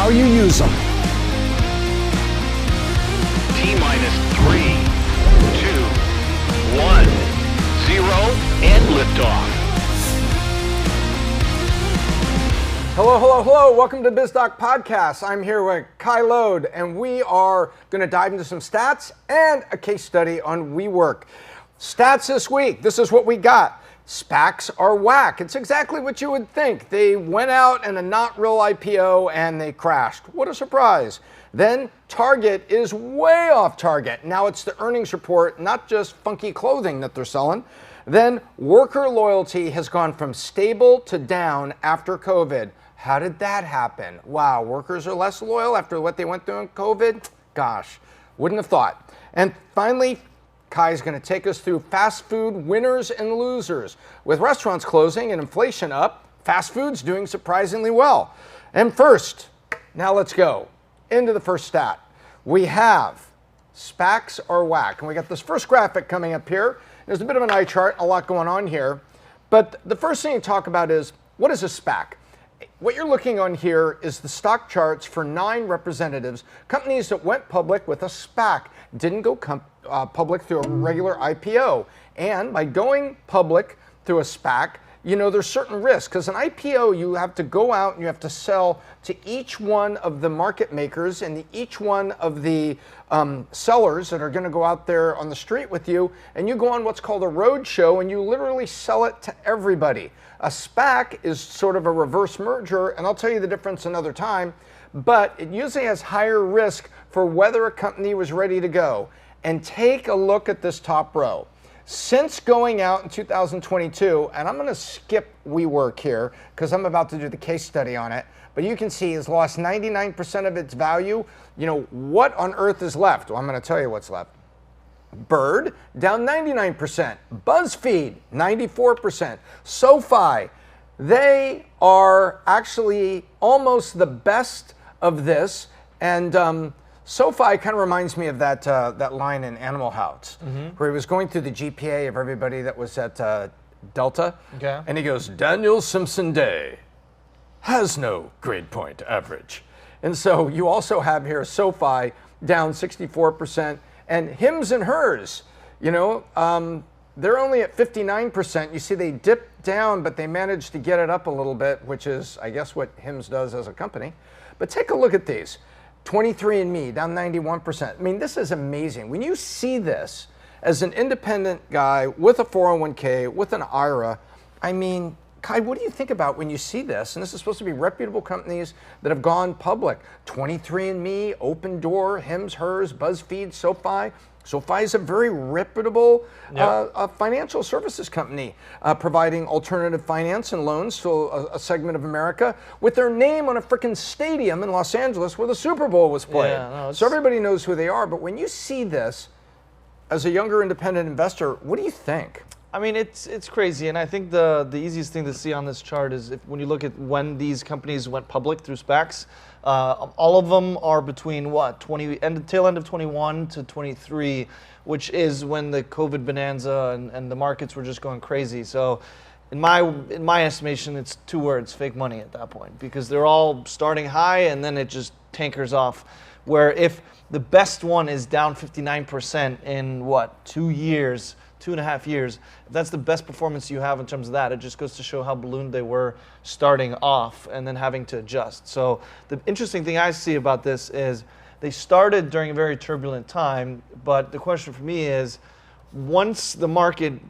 how you use them. T-minus 3, 2, 1, 0, and liftoff. Hello, hello, hello. Welcome to Biz Doc Podcast. I'm here with Kai Lod, and we are going to dive into some stats and a case study on WeWork. Stats this week. This is what we got. SPACs are whack. It's exactly what you would think. They went out in a not real IPO and they crashed. What a surprise. Then Target is way off target. Now it's the earnings report, not just funky clothing that they're selling. Then worker loyalty has gone from stable to down after COVID. How did that happen? Wow, workers are less loyal after what they went through in COVID? Gosh, wouldn't have thought. And finally, Kai's going to take us through fast food winners and losers. With restaurants closing and inflation up, fast food's doing surprisingly well. And first, now let's go into the first stat. We have SPACs are whack. And we got this first graphic coming up here. There's a bit of an eye chart, a lot going on here. But the first thing to talk about is, what is a SPAC? What you're looking on here is the stock charts for 9 representatives, companies that went public with a SPAC, didn't go public through a regular IPO. And by going public through a SPAC, you know, there's certain risks, because an IPO, you have to go out and you have to sell to each one of the market makers and each one of the sellers that are going to go out there on the street with you, and you go on what's called a road show and you literally sell it to everybody. A SPAC is sort of a reverse merger, and I'll tell you the difference another time, but it usually has higher risk for whether a company was ready to go. And take a look at this top row. Since going out in 2022, and I'm going to skip WeWork here because I'm about to do the case study on it, but you can see it's lost 99% of its value. You know, what on earth is left? Well, I'm going to tell you what's left. Bird, down 99%. BuzzFeed, 94%. SoFi, they are actually almost the best of this. And SoFi kind of reminds me of that line in Animal House, where he was going through the GPA of everybody that was at Delta. Okay. And he goes, Daniel Simpson Day has no grade point average. And so you also have here SoFi down 64%. And Hims and Hers, you know, they're only at 59%. You see they dipped down, but they managed to get it up a little bit, which is, I guess, what Hims does as a company. But take a look at these. 23andMe, down 91%. I mean, this is amazing. When you see this as an independent guy with a 401k, with an IRA, I mean, Kai, what do you think about when you see this? And this is supposed to be reputable companies that have gone public. 23andMe, Open Door, Hims, Hers, BuzzFeed, SoFi. SoFi is a very reputable financial services company providing alternative finance and loans to a segment of America with their name on a freaking stadium in Los Angeles where the Super Bowl was played. Yeah, so everybody knows who they are. But when you see this as a younger independent investor, what do you think? I mean, it's crazy, and I think the easiest thing to see on this chart is when you look at when these companies went public through SPACs, all of them are between tail end of 21 to 23, which is when the COVID bonanza and the markets were just going crazy. So, in my estimation, it's 2 words: fake money at that point, because they're all starting high and then it just tankers off. Where if the best one is down 59% in 2.5 years, if that's the best performance you have in terms of that, it just goes to show how ballooned they were starting off and then having to adjust. So the interesting thing I see about this is they started during a very turbulent time, but the question for me is, once the market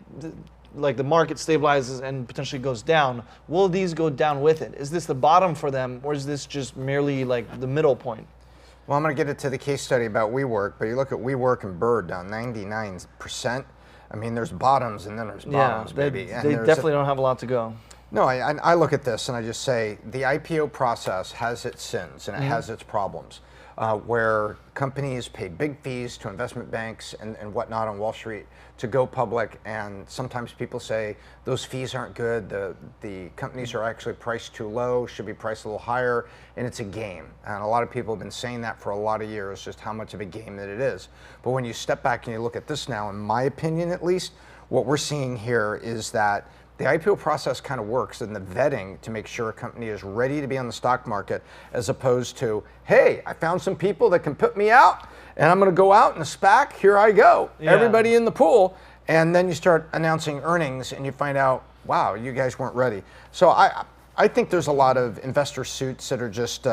stabilizes and potentially goes down, will these go down with it? Is this the bottom for them, or is this just merely like the middle point? Well, I'm going to get into the case study about WeWork, but you look at WeWork and Bird down 99%. I mean, there's bottoms and then there's bottoms, baby. They definitely don't have a lot to go. No, I look at this and I just say the IPO process has its sins and it has its problems. Where companies pay big fees to investment banks and whatnot on Wall Street to go public, and sometimes people say those fees aren't good, the companies are actually priced too low, should be priced a little higher, and it's a game. And a lot of people have been saying that for a lot of years, just how much of a game that it is. But when you step back and you look at this now, in my opinion at least, what we're seeing here is that the IPO process kind of works in the vetting to make sure a company is ready to be on the stock market, as opposed to, hey, I found some people that can put me out, and I'm going to go out in a SPAC. Here I go. Yeah. Everybody in the pool. And then you start announcing earnings, and you find out, wow, you guys weren't ready. So I think there's a lot of investor suits that are just,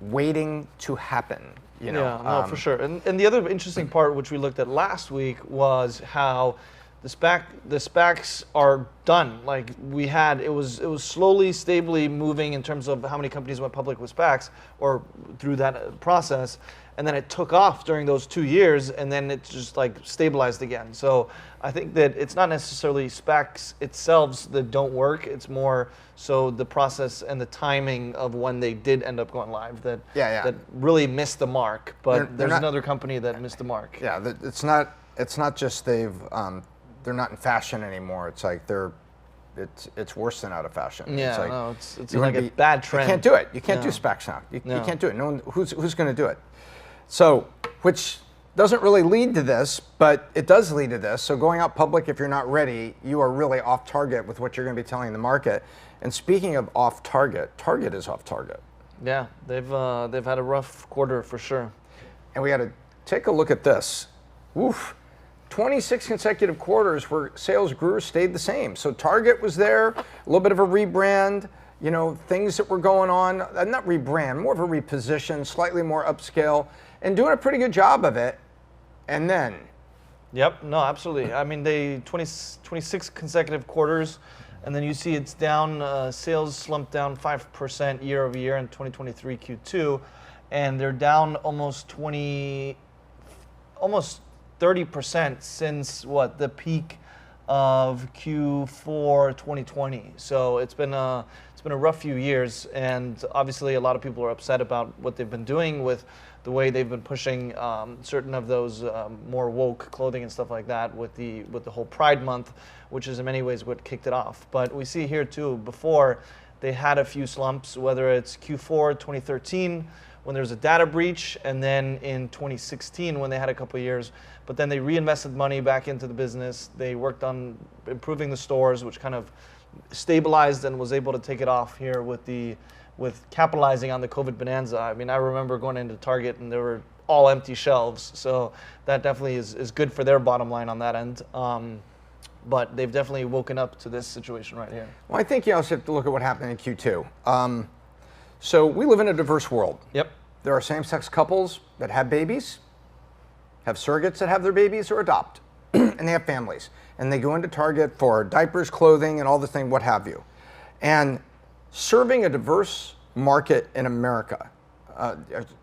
waiting to happen. Yeah, no, for sure. And the other interesting part, which we looked at last week, was how the SPACs are done. Like it was slowly, stably moving in terms of how many companies went public with SPACs or through that process. And then it took off during those 2 years, and then it just like stabilized again. So I think that it's not necessarily SPACs itself that don't work. It's more so the process and the timing of when they did end up going live that really missed the mark. But there's another company that missed the mark. Yeah, it's not just they're not in fashion anymore. It's like it's worse than out of fashion. Yeah, it's like a bad trend. You can't do it. You can't do SPACs now. You can't do it. No one, who's going to do it? So, which doesn't really lead to this, but it does lead to this. So going out public, if you're not ready, you are really off target with what you're going to be telling the market. And speaking of off target, Target is off target. Yeah, they've had a rough quarter for sure. And we got to take a look at this. Oof. 26 consecutive quarters where sales grew or stayed the same. So Target was there, a little bit of a rebrand, things that were going on, not rebrand, more of a reposition, slightly more upscale, and doing a pretty good job of it. And then. Yep, no, absolutely. I mean, 26 consecutive quarters, and then you see it's down, sales slumped down 5% year over year in 2023 Q2, and they're down almost 30% since the peak of Q4 2020. So it's been a rough few years, and obviously a lot of people are upset about what they've been doing with the way they've been pushing certain of those more woke clothing and stuff like that with the whole Pride Month, which is in many ways what kicked it off. But we see here too, before they had a few slumps, whether it's Q4 2013 when there was a data breach, and then in 2016 when they had a couple of years, but then they reinvested money back into the business. They worked on improving the stores, which kind of stabilized and was able to take it off here with capitalizing on the COVID bonanza. I mean, I remember going into Target and there were all empty shelves. So that definitely is good for their bottom line on that end. But they've definitely woken up to this situation right here. Well, I think you also have to look at what happened in Q2. So we live in a diverse world. Yep. There are same-sex couples that have babies, have surrogates that have their babies or adopt, and they have families. And they go into Target for diapers, clothing, and all the thing, what have you. And serving a diverse market in America, a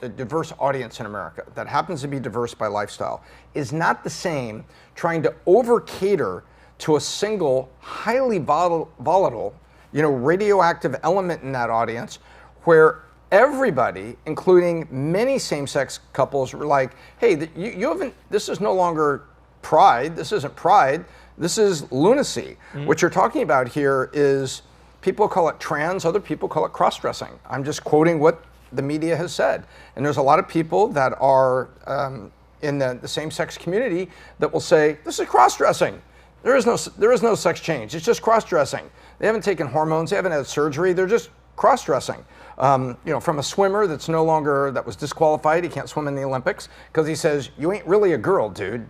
diverse audience in America that happens to be diverse by lifestyle, is not the same trying to over-cater to a single, highly volatile, radioactive element in that audience, where everybody, including many same-sex couples, were like, hey, you haven't, this is no longer pride, this isn't pride, this is lunacy. Mm-hmm. What you're talking about here is, people call it trans, other people call it cross-dressing. I'm just quoting what the media has said. And there's a lot of people that are in the same-sex community that will say, this is cross-dressing. There is no sex change, it's just cross-dressing. They haven't taken hormones, they haven't had surgery, they're just cross-dressing. From a swimmer that was disqualified, he can't swim in the Olympics, because he says, you ain't really a girl, dude.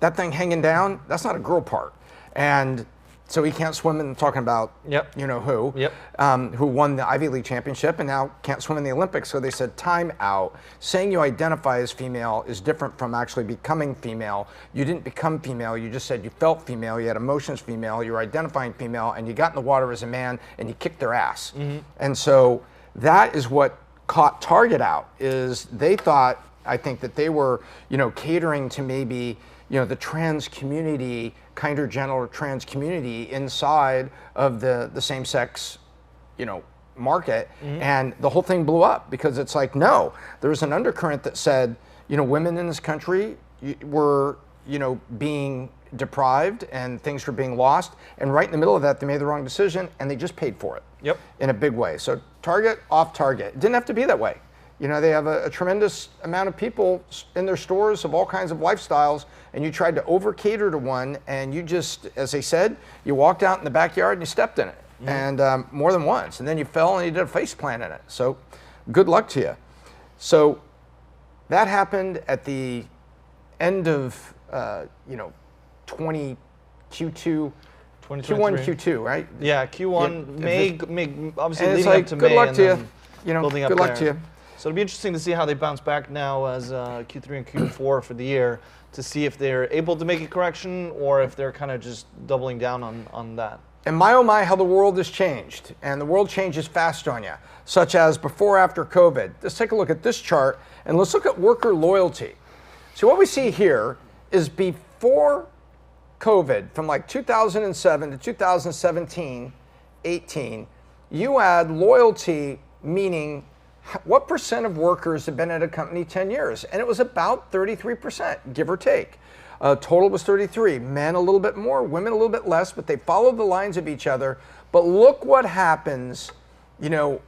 That thing hanging down, that's not a girl part. And so he can't swim, and talking about who won the Ivy League championship and now can't swim in the Olympics. So they said, time out. Saying you identify as female is different from actually becoming female. You didn't become female, you just said you felt female, you had emotions female, you were identifying female, and you got in the water as a man and you kicked their ass. Mm-hmm. And so that is what caught Target out, is they thought, I think, that they were, catering to maybe, the trans community, kinder, gentler trans community inside of the same-sex, market. Mm-hmm. And the whole thing blew up, because it's like, no, there was an undercurrent that said, women in this country were, being deprived and things were being lost. And right in the middle of that, they made the wrong decision and they just paid for it. Yep. In a big way. So Target, off target. It didn't have to be that way. They have a tremendous amount of people in their stores of all kinds of lifestyles, and you tried to over cater to one, and you just, as they said, you walked out in the backyard and you stepped in it, and more than once, and then you fell and you did a face plant in it. So good luck to you. So that happened at the end of, Q1, Q2, right? Yeah, Q1, May, obviously and leading it's like, up to good May. luck and to then you. Building up Good luck there. to you. So it'll be interesting to see how they bounce back now as Q3 and Q4 for the year, to see if they're able to make a correction or if they're kind of just doubling down on that. And my oh my, how the world has changed. And the world changes fast on you, such as before, after COVID. Let's take a look at this chart and let's look at worker loyalty. So what we see here is before COVID, from like 2007 to 2017, 18, you had loyalty, meaning what percent of workers have been at a company 10 years? And it was about 33%, give or take. Total was 33. Men a little bit more, women a little bit less, but they follow the lines of each other. But look what happens,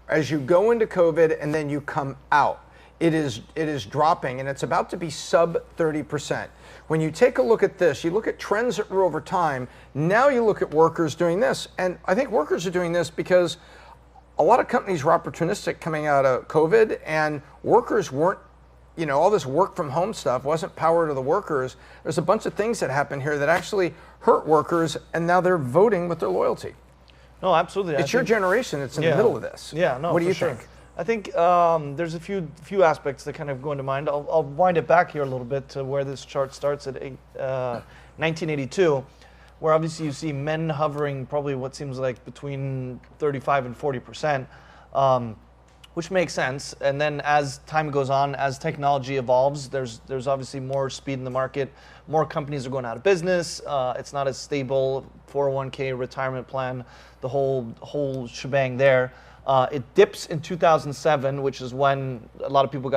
as you go into COVID and then you come out. It is dropping, and it's about to be sub 30%. When you take a look at this, you look at trends that were over time. Now you look at workers doing this, and I think workers are doing this because a lot of companies were opportunistic coming out of COVID, and workers weren't, all this work from home stuff wasn't power to the workers. There's a bunch of things that happen here that actually hurt workers, and now they're voting with their loyalty. No, absolutely. It's your generation that's in the middle of this. Yeah, no, what do you for sure. think? I think there's a few aspects that kind of go into mind. I'll wind it back here a little bit to where this chart starts at 1982, where obviously you see men hovering probably what seems like between 35 and 40%, which makes sense. And then as time goes on, as technology evolves, there's obviously more speed in the market. More companies are going out of business. It's not as stable. 401k, retirement plan, the whole shebang there. It dips in 2007, which is when a lot of people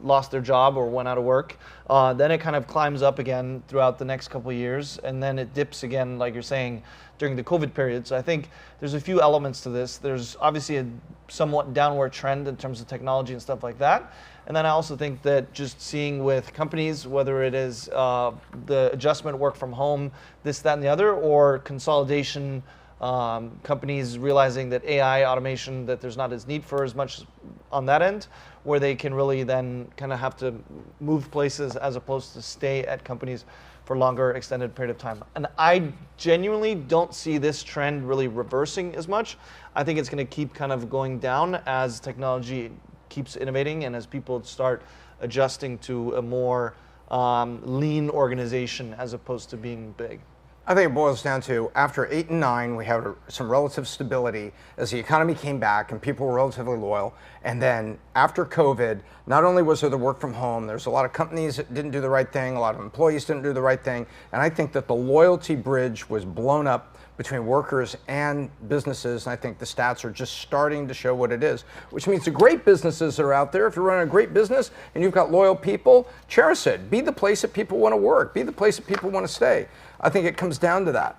lost their job or went out of work. Then it kind of climbs up again throughout the next couple of years, and then it dips again, like you're saying, during the COVID period. So I think there's a few elements to this. There's obviously a somewhat downward trend in terms of technology and stuff like that. And then I also think that just seeing with companies, whether it is the adjustment, work from home, this, that, and the other, or consolidation, companies realizing that AI automation, that there's not as need for as much on that end, where they can really then kind of have to move places as opposed to stay at companies for longer extended period of time. And I genuinely don't see this trend really reversing as much. I think it's going to keep kind of going down as technology keeps innovating and as people start adjusting to a more lean organization as opposed to being big. I think it boils down to, after 8 and 9, we had some relative stability as the economy came back and people were relatively loyal. And then after COVID, not only was there the work from home, there's a lot of companies that didn't do the right thing, a lot of employees didn't do the right thing. And I think that the loyalty bridge was blown up between workers and businesses. And I think the stats are just starting to show what it is, which means the great businesses that are out there, if you're running a great business and you've got loyal people, cherish it. Be the place that people want to work. Be the place that people want to stay. I think it comes down to that.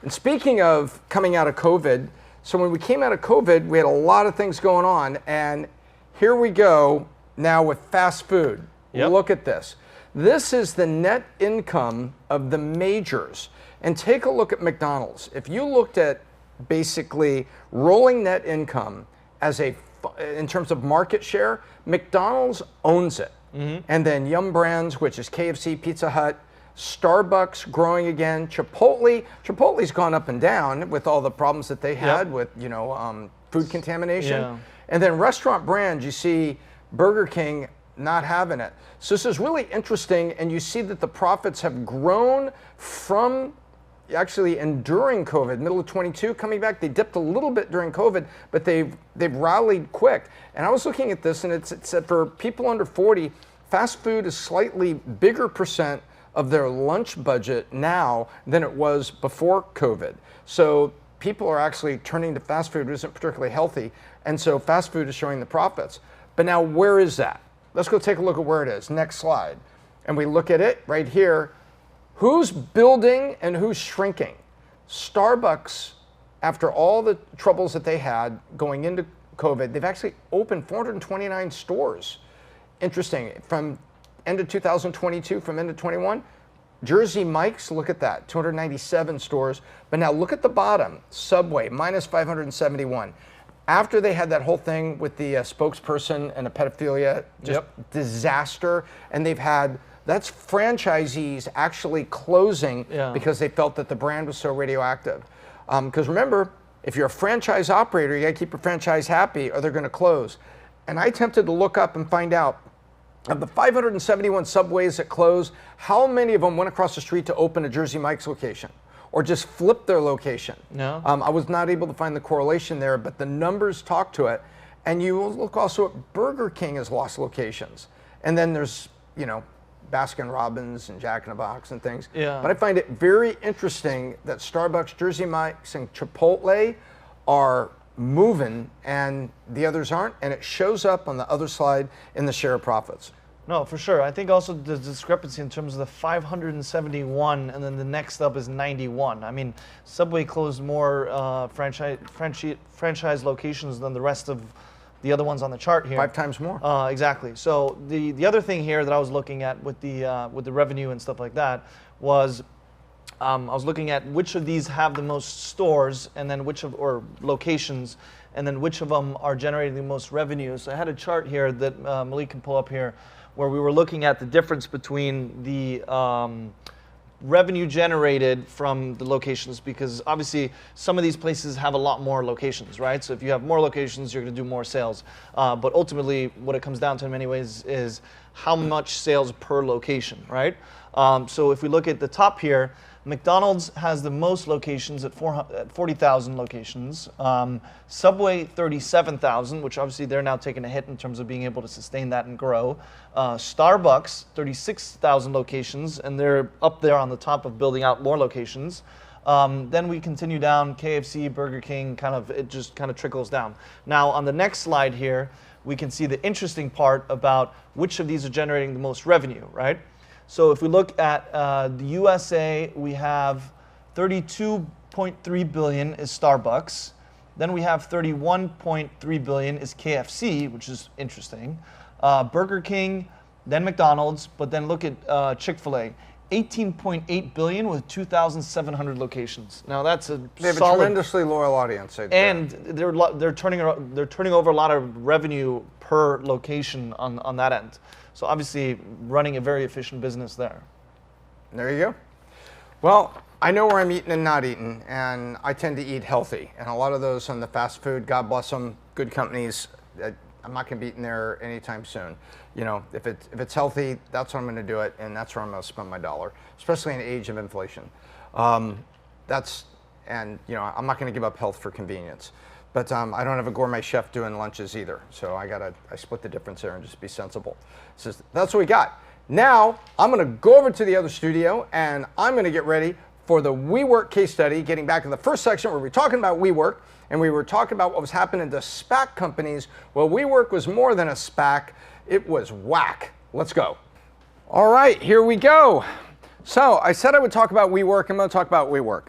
And speaking of coming out of COVID, so when we came out of COVID, we had a lot of things going on. And here we go now with fast food. Yep. Look at this. This is the net income of the majors. And take a look at McDonald's. If you looked at basically rolling net income in terms of market share, McDonald's owns it. Mm-hmm. And then Yum Brands, which is KFC, Pizza Hut, Starbucks growing again, Chipotle's gone up and down with all the problems that they had with food contamination. Yeah. And then restaurant brands, you see Burger King not having it. So this is really interesting, and you see that the profits have grown from actually enduring COVID, middle of 22, coming back. They dipped a little bit during COVID, but they've rallied quick. And I was looking at this, and it's for people under 40, fast food is slightly bigger percent of their lunch budget now than it was before COVID. So people are actually turning to fast food, which isn't particularly healthy, and so fast food is showing the profits. But now where is that? Let's go take a look at where it is. Next slide. And we look at it right here. Who's building and who's shrinking? Starbucks, after all the troubles that they had going into COVID, they've actually opened 429 stores. Interesting. From end of 2022, from end of 21, Jersey Mike's, look at that, 297 stores. But now look at the bottom, Subway, minus 571. After they had that whole thing with the spokesperson and a pedophilia disaster, and they've had, that's franchisees actually closing because they felt that the brand was so radioactive. Because remember, if you're a franchise operator, you gotta keep your franchise happy or they're gonna close. And I attempted to look up and find out, of the 571 Subways that closed, how many of them went across the street to open a Jersey Mike's location? Or just flip their location? No. I was not able to find the correlation there, but the numbers talk to it. And you will look also at Burger King has lost locations. And then there's, you know, Baskin Robbins and Jack in the Box and things. Yeah. But I find it very interesting that Starbucks, Jersey Mike's, and Chipotle are moving and the others aren't, and it shows up on the other slide in the share of profits. No, for sure. I think also the discrepancy in terms of the 571 and then the next up is 91. I mean, Subway closed more franchise locations than the rest of the other ones on the chart here. 5 times more. Exactly. So the other thing here that I was looking at with the revenue and stuff like that was I was looking at which of these have the most stores and then or locations, and then which of them are generating the most revenue. So I had a chart here that Malik can pull up here where we were looking at the difference between the revenue generated from the locations, because obviously some of these places have a lot more locations, right? So if you have more locations, you're going to do more sales. But ultimately, what it comes down to in many ways is how much sales per location, right? So if we look at the top here, McDonald's has the most locations at 40,000 locations. Subway, 37,000, which obviously they're now taking a hit in terms of being able to sustain that and grow. Starbucks, 36,000 locations, and they're up there on the top of building out more locations. Then we continue down, KFC, Burger King, it just kind of trickles down. Now on the next slide here, we can see the interesting part about which of these are generating the most revenue, right? So if we look at the USA, we have 32.3 billion is Starbucks. Then we have 31.3 billion is KFC, which is interesting. Burger King, then McDonald's, but then look at Chick-fil-A. 18.8 billion with 2,700 locations. Now that's a They have solid, a tremendously loyal audience. and they're turning over a lot of revenue per location on that end. So obviously running a very efficient business there. There you go. Well, I know where I'm eating and not eating, and I tend to eat healthy. And a lot of those on the fast food, God bless them, good companies, I'm not going to be eating there anytime soon. You know, if it's healthy, that's when I'm going to do it, and that's where I'm going to spend my dollar, especially in the age of inflation. And you know, I'm not going to give up health for convenience. But I don't have a gourmet chef doing lunches either, so I split the difference there and just be sensible. So that's what we got. Now I'm going to go over to the other studio and I'm going to get ready for the WeWork case study. Getting back to the first section where we were talking about WeWork and we were talking about what was happening to SPAC companies. Well, WeWork was more than a SPAC; it was whack. Let's go. All right, here we go. So I said I would talk about WeWork. I'm going to talk about WeWork.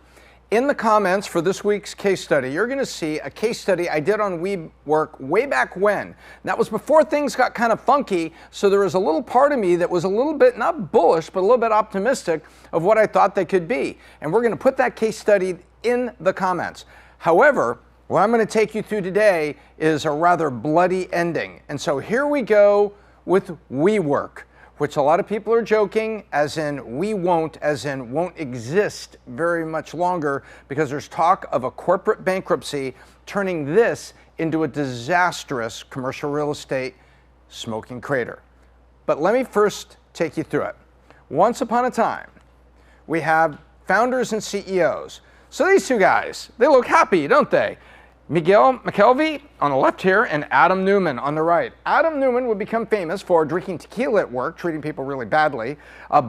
In the comments for this week's case study, you're going to see a case study I did on WeWork way back when. That was before things got kind of funky, so there was a little part of me that was a little bit, not bullish, but a little bit optimistic of what I thought they could be. And we're going to put that case study in the comments. However, what I'm going to take you through today is a rather bloody ending. And so here we go with WeWork, which a lot of people are joking, as in we won't, as in won't exist very much longer, because there's talk of a corporate bankruptcy turning this into a disastrous commercial real estate smoking crater. But let me first take you through it. Once upon a time, we have founders and CEOs. So these two guys, they look happy, don't they? Miguel McKelvey on the left here and Adam Newman on the right. Adam Newman would become famous for drinking tequila at work, treating people really badly,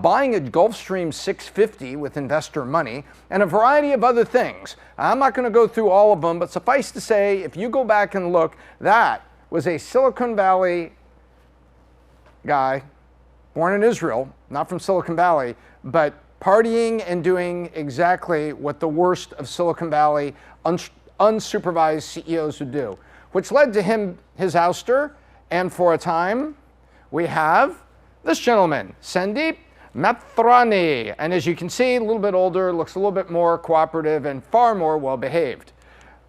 buying a Gulfstream 650 with investor money, and a variety of other things. I'm not going to go through all of them, but suffice to say, if you go back and look, that was a Silicon Valley guy, born in Israel, not from Silicon Valley, but partying and doing exactly what the worst of Silicon Valley unsupervised CEOs would do, which led to his ouster. And for a time, we have this gentleman, Sandeep Mathrani. And as you can see, a little bit older, looks a little bit more cooperative and far more well-behaved.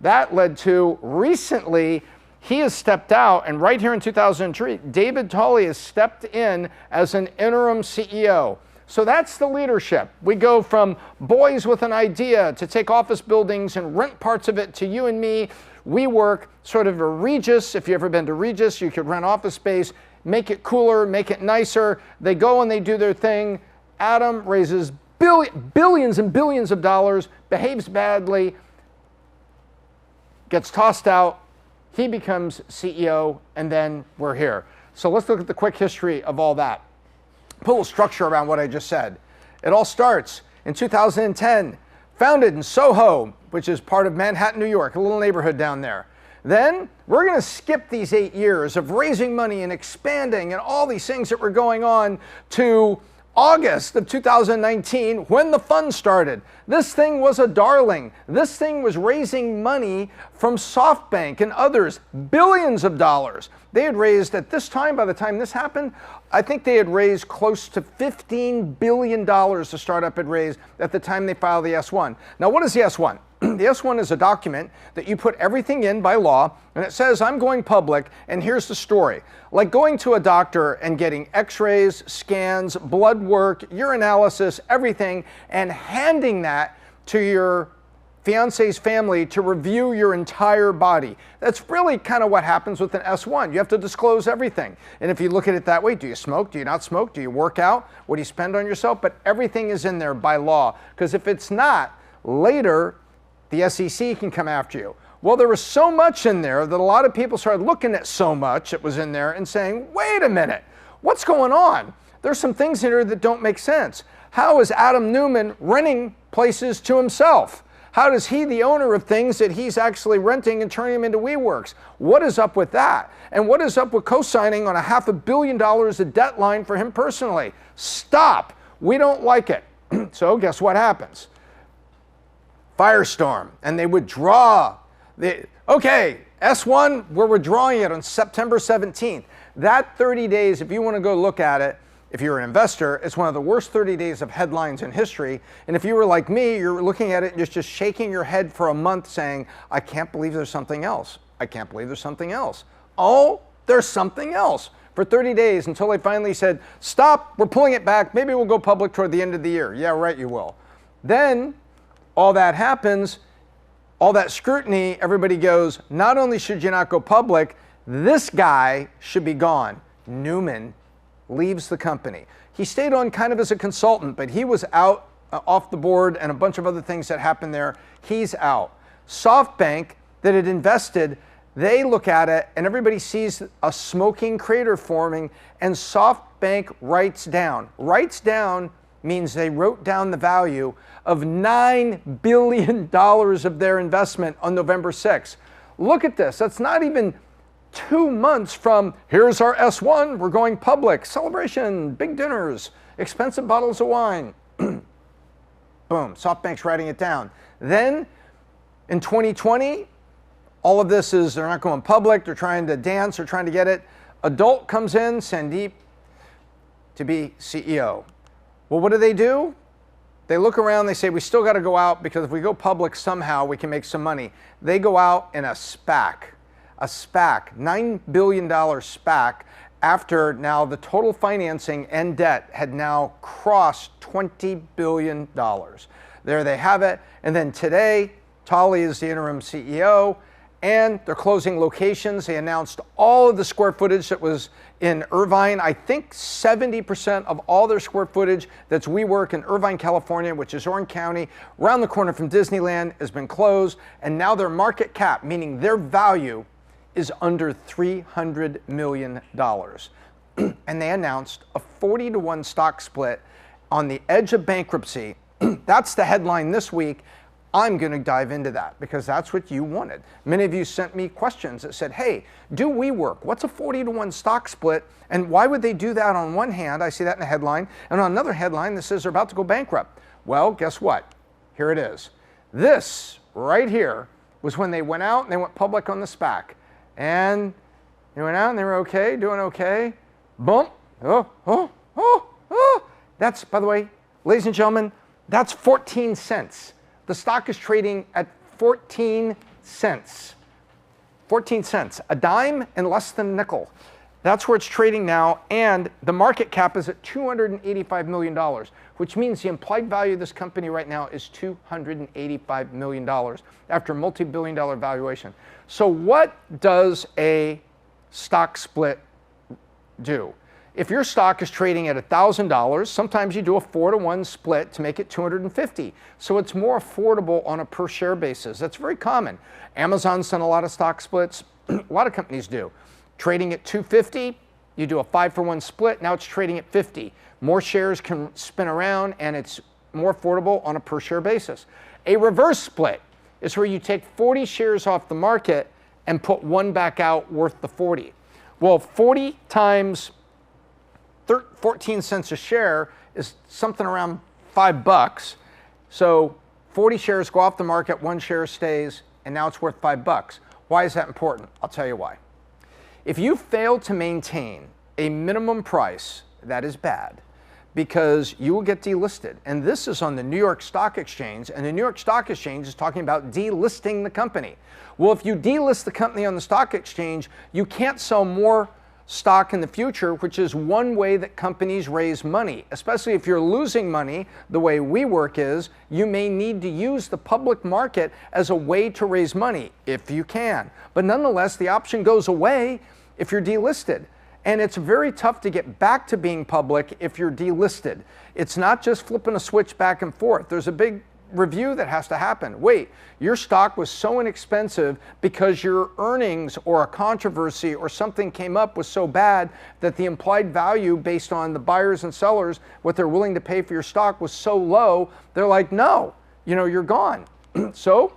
That led to recently, he has stepped out, and right here in 2003, David Tolley has stepped in as an interim CEO. So that's the leadership. We go from boys with an idea to take office buildings and rent parts of it to you and me. WeWork, sort of a Regis. If you've ever been to Regis, you could rent office space, make it cooler, make it nicer. They go and they do their thing. Adam raises billions and billions of dollars, behaves badly, gets tossed out. He becomes CEO, and then we're here. So let's look at the quick history of all that. Put a little structure around what I just said. It all starts in 2010, founded in Soho, which is part of Manhattan, New York, a little neighborhood down there. Then we're going to skip these 8 years of raising money and expanding and all these things that were going on to August of 2019 when the fund started. This thing was a darling. This thing was raising money from SoftBank and others, billions of dollars. They had raised at this time, by the time this happened, I think they had raised close to $15 billion the startup had raised at the time they filed the S1. Now, what is the S1? The S1 is a document that you put everything in by law, and it says, I'm going public, and here's the story. Like going to a doctor and getting x-rays, scans, blood work, urinalysis, everything, and handing that to your fiance's family to review your entire body. That's really kind of what happens with an S1. You have to disclose everything. And if you look at it that way, do you smoke? Do you not smoke? Do you work out? What do you spend on yourself? But everything is in there by law. Because if it's not, later, the SEC can come after you. Well, there was so much in there that a lot of people started looking at so much that was in there and saying, wait a minute, what's going on? There's some things in here that don't make sense. How is Adam Neumann renting places to himself? How does he, the owner of things that he's actually renting and turning them into WeWorks? What is up with that? And what is up with co-signing on $500 million of debt line for him personally? Stop. We don't like it. So guess what happens? Firestorm, and they withdraw. Okay, S1, we're withdrawing it on September 17th. That 30 days, if you want to go look at it, if you're an investor, it's one of the worst 30 days of headlines in history. And if you were like me, you're looking at it and just shaking your head for a month saying, I can't believe there's something else. I can't believe there's something else. Oh, there's something else. For 30 days until they finally said, stop, we're pulling it back. Maybe we'll go public toward the end of the year. Yeah, right, you will. Then all that happens, all that scrutiny, everybody goes, not only should you not go public, this guy should be gone. Neumann leaves the company. He stayed on kind of as a consultant, but he was out off the board and a bunch of other things that happened there. He's out. SoftBank that had invested, they look at it and everybody sees a smoking crater forming, and SoftBank writes down. Writes down means they wrote down the value of $9 billion of their investment on November 6th. Look at this. That's not even 2 months from here's our S1, we're going public, celebration, big dinners, expensive bottles of wine. Boom, SoftBank's writing it down. Then in 2020, all of this is, they're not going public, they're trying to dance, they're trying to get it. Adult comes in, Sandeep, to be CEO. Well, what do? They look around, they say, we still got to go out because if we go public somehow, we can make some money. They go out in a SPAC, $9 billion SPAC, after now the total financing and debt had now crossed $20 billion. There they have it. And then today, Tolley is the interim CEO, and they're closing locations. They announced all of the square footage that was in Irvine. I think 70% of all their square footage that's WeWork in Irvine, California, which is Orange County, around the corner from Disneyland, has been closed. And now their market cap, meaning their value, is under $300 million. And they announced a 40-to-1 stock split on the edge of bankruptcy. That's the headline this week. I'm going to dive into that because that's what you wanted. Many of you sent me questions that said, hey, do WeWork? What's a 40-to-1 stock split? And why would they do that on one hand? I see that in a headline. And on another headline that says they're about to go bankrupt. Well, guess what? Here it is. This right here was when they went out and they went public on the SPAC. And they went out and they were okay, doing okay. Boom. That's, by the way, ladies and gentlemen, that's 14 cents. The stock is trading at 14 cents. 14 cents, a dime and less than a nickel. That's where it's trading now, and the market cap is at $285 million, which means the implied value of this company right now is $285 million after a multi-billion-dollar valuation. So what does a stock split do? If your stock is trading at $1,000, sometimes you do a 4-to-1 split to make it $250. So it's more affordable on a per share basis. That's very common. Amazon's done a lot of stock splits. A lot of companies do. Trading at $250, you do a 5-for-1 split. Now it's trading at $50. More shares can spin around and it's more affordable on a per share basis. A reverse split is where you take 40 shares off the market and put one back out worth the 40. Well, 40 times 14 cents a share is something around $5. So 40 shares go off the market, one share stays, and now it's worth $5. Why is that important? I'll tell you why. If you fail to maintain a minimum price, that is bad, because you will get delisted. And this is on the New York Stock Exchange, and the New York Stock Exchange is talking about delisting the company. Well, if you delist the company on the stock exchange, you can't sell more stock in the future, which is one way that companies raise money. Especially if you're losing money, the way WeWork is, you may need to use the public market as a way to raise money, if you can. But nonetheless, the option goes away if you're delisted. And it's very tough to get back to being public if you're delisted. It's not just flipping a switch back and forth. There's a big review that has to happen. Wait, your stock was so inexpensive because your earnings or a controversy or something came up was so bad that the implied value based on the buyers and sellers, what they're willing to pay for your stock was so low, they're like, no, you're gone. So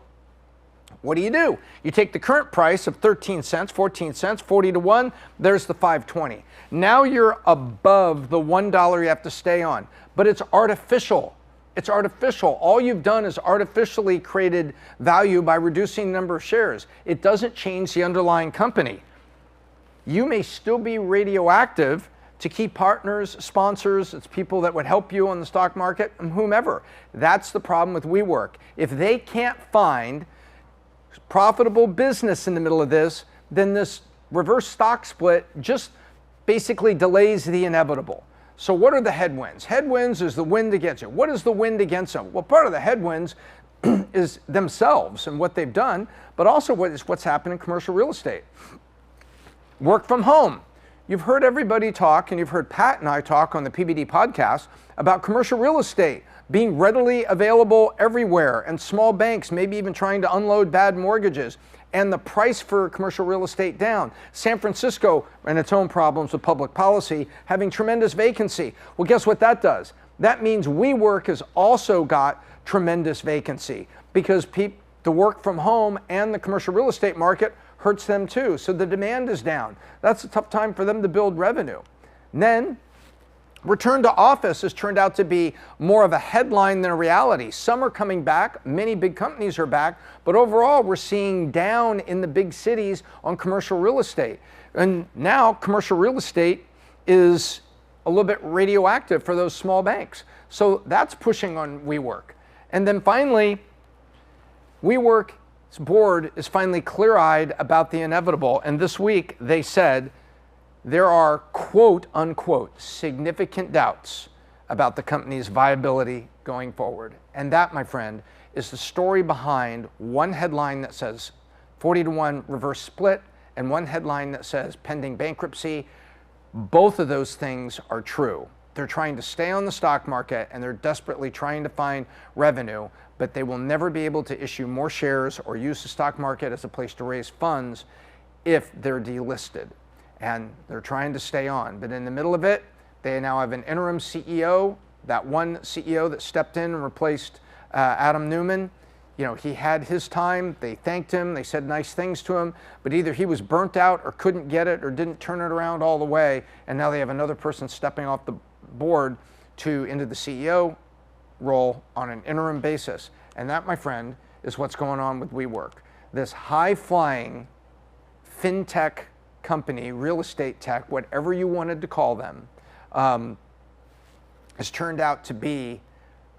what do? You take the current price of 13 cents, 14 cents, 40 to 1, there's the 520. Now you're above the $1 you have to stay on, but it's artificial. It's artificial. All you've done is artificially created value by reducing the number of shares. It doesn't change the underlying company. You may still be radioactive to key partners, sponsors, it's people that would help you on the stock market, and whomever. That's the problem with WeWork. If they can't find profitable business in the middle of this, then this reverse stock split just basically delays the inevitable. So what are the headwinds? Headwinds is the wind against you. What is the wind against them? Well, part of the headwinds is themselves and what they've done, but also what's happened in commercial real estate. Work from home. You've heard everybody talk, and you've heard Pat and I talk on the PBD podcast about commercial real estate being readily available everywhere, and small banks maybe even trying to unload bad mortgages, and the price for commercial real estate down. San Francisco and its own problems with public policy, having tremendous vacancy. Well, guess what that does? That means WeWork has also got tremendous vacancy because the work from home and the commercial real estate market hurts them too. So the demand is down. That's a tough time for them to build revenue. And then return to office has turned out to be more of a headline than a reality. Some are coming back, many big companies are back, but overall we're seeing down in the big cities on commercial real estate. And now commercial real estate is a little bit radioactive for those small banks. So that's pushing on WeWork. And then finally, WeWork's board is finally clear-eyed about the inevitable. And this week they said, there are, quote unquote, significant doubts about the company's viability going forward. And that, my friend, is the story behind one headline that says 40 to 1 reverse split and one headline that says pending bankruptcy. Both of those things are true. They're trying to stay on the stock market and they're desperately trying to find revenue, but they will never be able to issue more shares or use the stock market as a place to raise funds if they're delisted. And they're trying to stay on. But in the middle of it, they now have an interim CEO, that one CEO that stepped in and replaced Adam Newman. He had his time, they thanked him, they said nice things to him, but either he was burnt out or couldn't get it or didn't turn it around all the way, and now they have another person stepping off the board into the CEO role on an interim basis. And that, my friend, is what's going on with WeWork. This high-flying, fintech company, real estate tech, whatever you wanted to call them, has turned out to be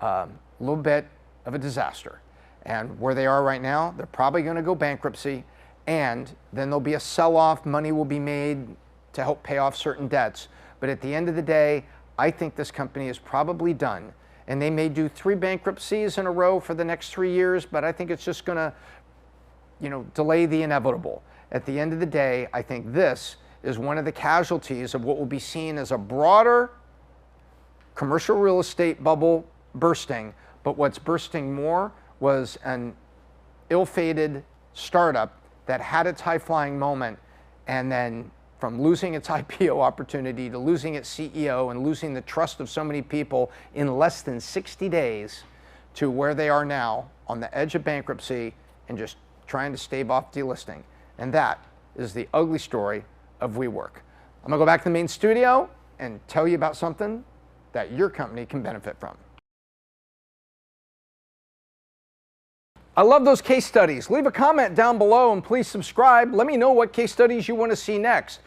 a little bit of a disaster. And where they are right now, they're probably going to go bankruptcy, and then there'll be a sell-off. Money will be made to help pay off certain debts. But at the end of the day, I think this company is probably done. And they may do 3 bankruptcies in a row for the next 3 years, but I think it's just going to, delay the inevitable. At the end of the day, I think this is one of the casualties of what will be seen as a broader commercial real estate bubble bursting. But what's bursting more was an ill-fated startup that had its high-flying moment, and then from losing its IPO opportunity to losing its CEO and losing the trust of so many people in less than 60 days to where they are now on the edge of bankruptcy and just trying to stave off delisting. And that is the ugly story of WeWork. I'm gonna go back to the main studio and tell you about something that your company can benefit from. I love those case studies. Leave a comment down below and please subscribe. Let me know what case studies you want to see next.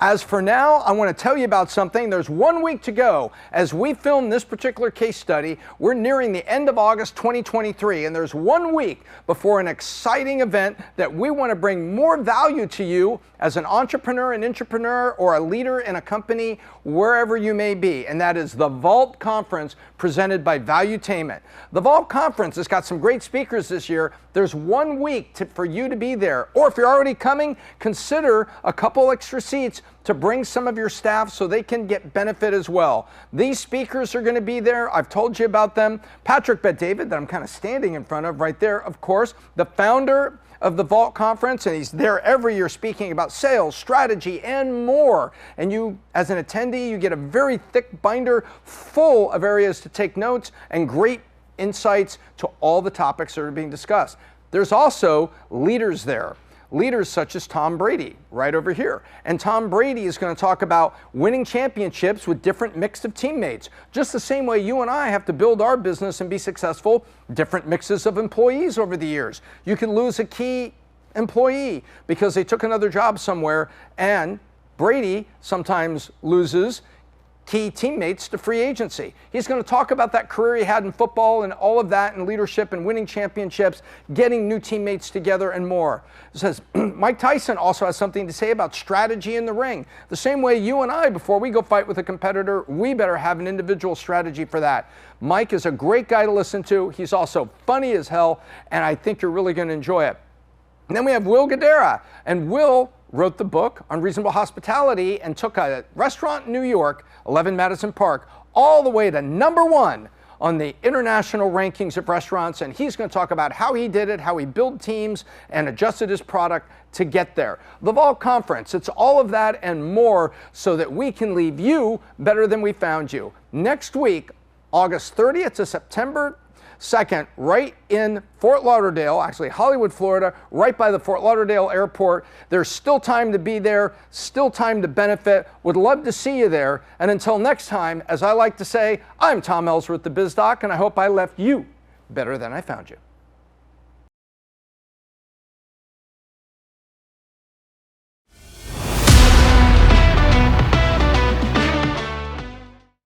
As for now, I want to tell you about something. There's 1 week to go. As we film this particular case study, we're nearing the end of August 2023, and there's 1 week before an exciting event that we want to bring more value to you as an entrepreneur, an intrapreneur, or a leader in a company, wherever you may be, and that is the Vault Conference presented by Valuetainment. The Vault Conference has got some great speakers this year. There's 1 week for you to be there, or if you're already coming, consider a couple extra seats to bring some of your staff so they can get benefit as well. These speakers are going to be there. I've told you about them. Patrick Bet-David, that I'm kind of standing in front of right there, of course, the founder of the Vault Conference, and he's there every year speaking about sales, strategy, and more. And you, as an attendee, you get a very thick binder full of areas to take notes and great insights to all the topics that are being discussed. There's also leaders there. Leaders such as Tom Brady, right over here. And Tom Brady is going to talk about winning championships with different mix of teammates. Just the same way you and I have to build our business and be successful, different mixes of employees over the years. You can lose a key employee because they took another job somewhere, and Brady sometimes loses key teammates to free agency. He's going to talk about that career he had in football and all of that in leadership and winning championships, getting new teammates together and more. It says Mike Tyson also has something to say about strategy in the ring. The same way you and I, before we go fight with a competitor, we better have an individual strategy for that. Mike is a great guy to listen to. He's also funny as hell, and I think you're really going to enjoy it. And then we have Will Guidara, and Will wrote the book on reasonable hospitality and took a restaurant in New York, 11 Madison Park, all the way to #1 on the international rankings of restaurants, and he's going to talk about how he did it, how he built teams and adjusted his product to get there. The Vault Conference, it's all of that and more so that we can leave you better than we found you. Next week, August 30th to September 2nd, right in Fort Lauderdale, actually Hollywood, Florida, right by the Fort Lauderdale airport. There's still time to be there, still time to benefit. Would love to see you there. And until next time, as I like to say, I'm Tom Ellsworth, the Biz Doc, and I hope I left you better than I found you.